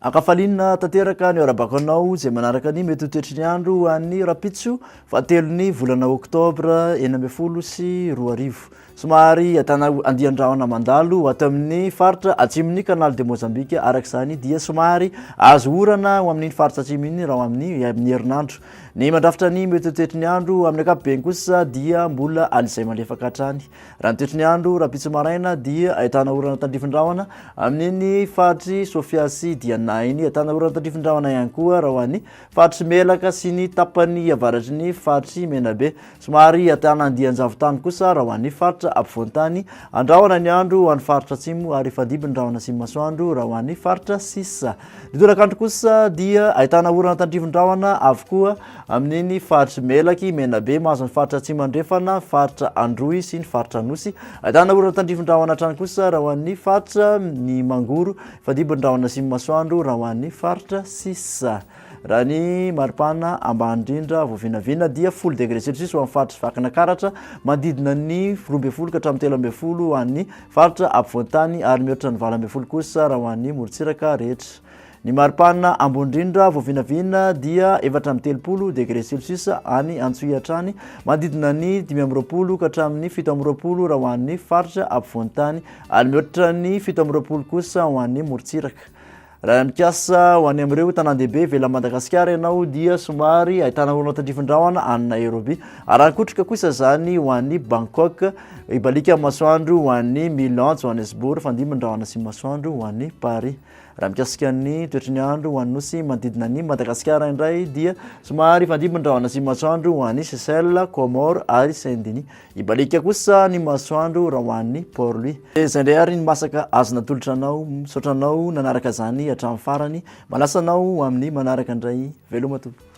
Akafalinina tanteraka ny arabakanao zay manaraka ny mety toetry ny andro an'ny rapitso fatelony volana oktobra 2024. Somary atana andiandraona mandalo ato amin'ny faritra atsimon'ny canal de Mozambique araka izany dia somary azo orana ho amin'ny faritra atsimo iny raha amin'ny herinandro. Ny mandrafitra ny mety toetry ny andro amin'ny ankapobeny kosa dia mbola alizay malefaka hatrany. Raha ny toetry ny andro rapitso maraina dia ahitana orana tandrifindrahona amin'ny faritry Sofia sy Diana iny, ahitana orana tandrifindrahona ihany koa raha ho an'ny faritry Melaka sy ny tapany avaratry ny faritry Menabe. Somary ahitana andian-javotany kosa raha ho an'ny faritra ampovoan-tany. Andrahona ny andro ho an'ny faritra atsimo ary fandimby-ndrahona sy masoandro raha ho an'ny faritra sisa. Ny torakandro kosa dia ahitana orana tandrifindrahona avokoa amin'ny faritry Melaky, Menabe, mahazo ny faritra atsimo andrefana, faritra Androy sy ny faritra Anosy. Ahitana orana tandrifindrahona hatrany kosa raha ho an'ny faritra ny Mangoro, fandimby-ndrahona sy masoandro raha ho an'ny faritra sisa. Raha ny maripana ambany indrindra voavinavina dia 10 degré Celsius ho amin'ny faritra Vakinakaratra, manodidina ny 12 ka hatramin'ny 13 ho an'ny faritra ampovoan-tany ary mihoatra ny 12 kosa raha ho an'ny morontsiraka rehetra. Ny maripana ambony indrindra voavinavina dia 4-30 degré Celsius any Antsohihy hatrany, manodidina ny 5-20 ka hatramin'ny 7-20 raha ho an'ny faritra ampovoan-tany ary mihoatra ny 7-20 kosa ho an'ny morontsiraka. Raha mikasa ho any amin'ireo tanàn-dehibe vela Madagasikara ianao dia somary ahitana orana tandrifindrahona any Nairobi, ary ankotrika kosa zany ho an'ny Bangkok, ibalika masoandro ho an'ny Milan, Johannesburg, fandimby-ndrahona sy masoandro ho an'ny Paris. Raha mikasika ny toetry ny andro ho an'ny nosy manodidina ny Madagasikara indray dia somary fandimby-ndrahona sy masoandro ho an'ny Seychelles, Comores ary Saint-Denis, ibalika kosa ny masoandro raha ho an'ny Port-Louis. Izay indray ary ny masaka azo natolotra anao, misaotra anao nanaraka zany hatramin'ny farany, malasanao amin'ny manaraka indray, veloma tompoko.